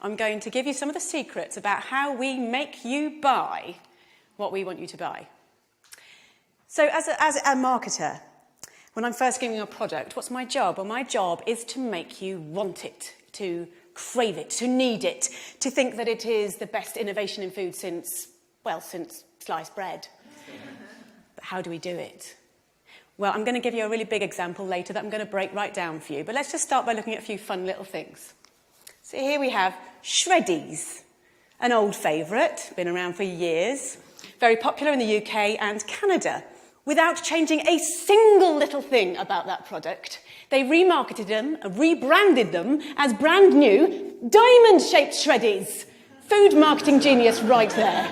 I'm going to give you some of the secrets about how we make you buy what we want you to buy. So as a marketer, when I'm first giving you a product, what's my job? Well, my job is to make you want it, to crave it, to need it, to think that it is the best innovation in food since sliced bread. But how do we do it? Well, I'm going to give you a really big example later that I'm going to break right down for you. But let's just start by looking at a few fun little things. So here we have Shreddies, an old favourite, been around for years, very popular in the UK and Canada. Without changing a single little thing about that product, they remarketed them, rebranded them as brand new diamond-shaped Shreddies. Food marketing genius right there.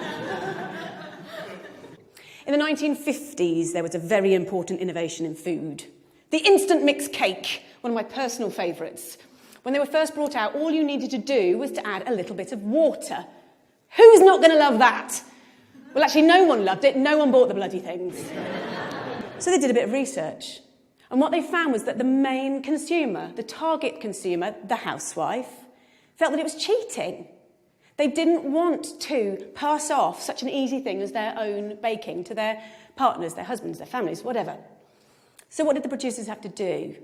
In the 1950s, there was a very important innovation in food. The instant mix cake, one of my personal favourites. When they were first brought out, all you needed to do was to add a little bit of water. Who's not going to love that? Well, actually, no one loved it. No one bought the bloody things. So they did a bit of research. And what they found was that the main consumer, the target consumer, the housewife, felt that it was cheating. They didn't want to pass off such an easy thing as their own baking to their partners, their husbands, their families, whatever. So what did the producers have to do?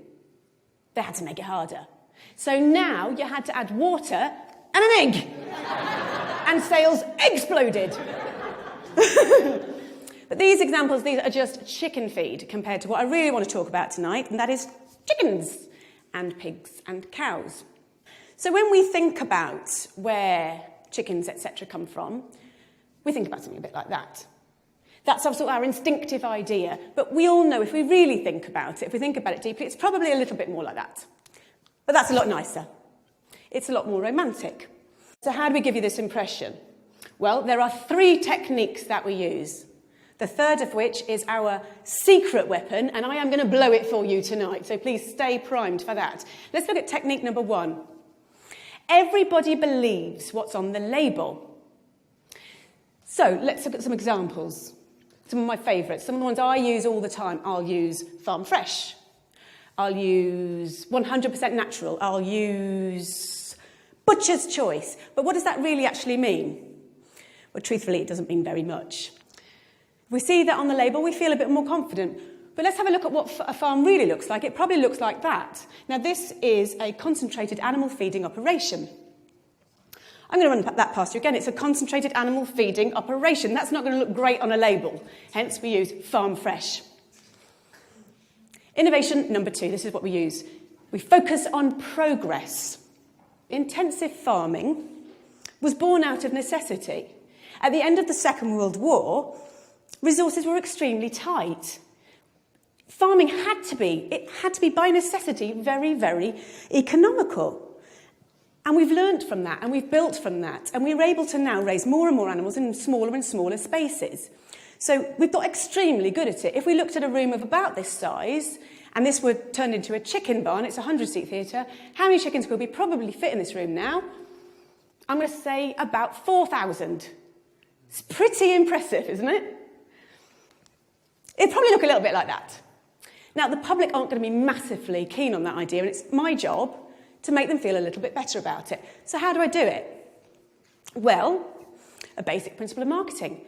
They had to make it harder. So now you had to add water and an egg. And sales exploded. But these examples, these are just chicken feed compared to what I really want to talk about tonight, and that is chickens and pigs and cows. So when we think about where chickens, etc. come from, we think about something a bit like that. That's also our instinctive idea, but we all know if we really think about it, if we think about it deeply, it's probably a little bit more like that. But that's a lot nicer. It's a lot more romantic. So how do we give you this impression? Well, there are 3 techniques that we use. The third of which is our secret weapon, and I am going to blow it for you tonight, so please stay primed for that. Let's look at technique number 1. Everybody believes what's on the label. So let's look at some examples. Some of my favourites, some of the ones I use all the time. I'll use farm fresh. I'll use 100% natural. I'll use butcher's choice. But what does that really actually mean? Well, truthfully, it doesn't mean very much. If we see that on the label, we feel a bit more confident. But let's have a look at what a farm really looks like. It probably looks like that. Now, this is a concentrated animal feeding operation. I'm going to run that past you again. It's a concentrated animal feeding operation. That's not going to look great on a label. Hence, we use farm fresh. Innovation number 2. This is what we use. We focus on progress. Intensive farming was born out of necessity. At the end of the Second World War, resources were extremely tight. Farming had to be by necessity very, very economical. And we've learnt from that, and we've built from that, and we're able to now raise more and more animals in smaller and smaller spaces. So we've got extremely good at it. If we looked at a room of about this size, and this were turned into a chicken barn, it's a 100-seat theatre, how many chickens could we probably fit in this room now? I'm going to say about 4,000. It's pretty impressive, isn't it? It'd probably look a little bit like that. Now, the public aren't going to be massively keen on that idea, and it's my job to make them feel a little bit better about it. So how do I do it? Well, a basic principle of marketing.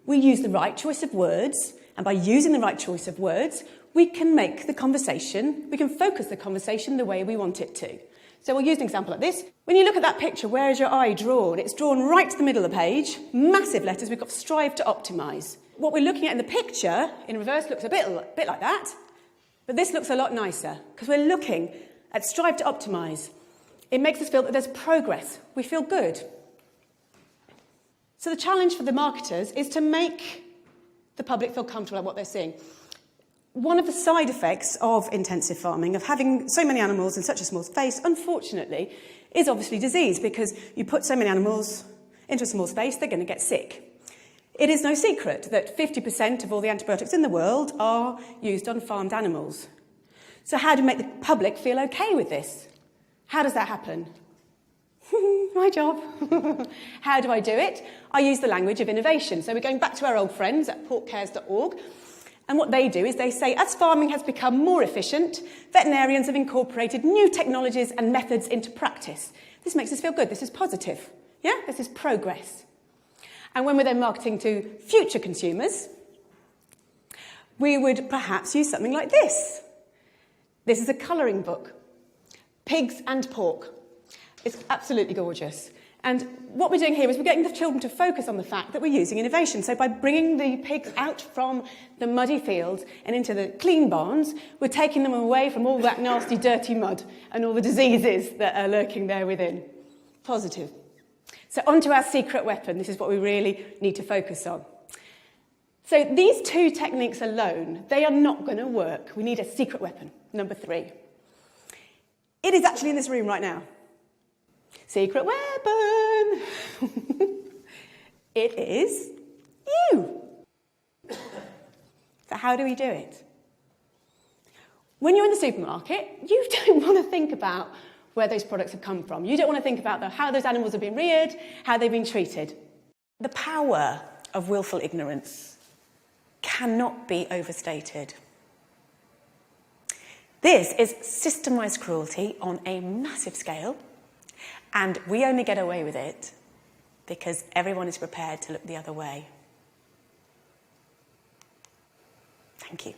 We use the right choice of words, and by using the right choice of words, we can make the conversation, we can focus the conversation the way we want it to. So we'll use an example like this. When you look at that picture, where is your eye drawn? It's drawn right to the middle of the page, massive letters, we've got strive to optimise. What we're looking at in the picture, in reverse, looks a bit like that, but this looks a lot nicer, because we're looking at strive to optimise. It makes us feel that there's progress. We feel good. So the challenge for the marketers is to make the public feel comfortable at what they're seeing. One of the side effects of intensive farming, of having so many animals in such a small space, unfortunately, is obviously disease, because you put so many animals into a small space, they're going to get sick. It is no secret that 50% of all the antibiotics in the world are used on farmed animals. So how do we make the public feel okay with this? How does that happen? My job. How do I do it? I use the language of innovation. So we're going back to our old friends at porkcares.org. And what they do is they say, as farming has become more efficient, veterinarians have incorporated new technologies and methods into practice. This makes us feel good. This is positive. Yeah? This is progress. And when we're then marketing to future consumers, we would perhaps use something like this. This is a colouring book. Pigs and pork. It's absolutely gorgeous. And what we're doing here is we're getting the children to focus on the fact that we're using innovation. So by bringing the pigs out from the muddy fields and into the clean barns, we're taking them away from all that nasty, dirty mud and all the diseases that are lurking there within. Positive. So on to our secret weapon. This is what we really need to focus on. So these two techniques alone, they are not going to work. We need a secret weapon, number 3. It is actually in this room right now. Secret weapon! It is you. So how do we do it? When you're in the supermarket, you don't want to think about where those products have come from. You don't want to think about how those animals have been reared, how they've been treated. The power of willful ignorance cannot be overstated. This is systemised cruelty on a massive scale, and we only get away with it because everyone is prepared to look the other way. Thank you.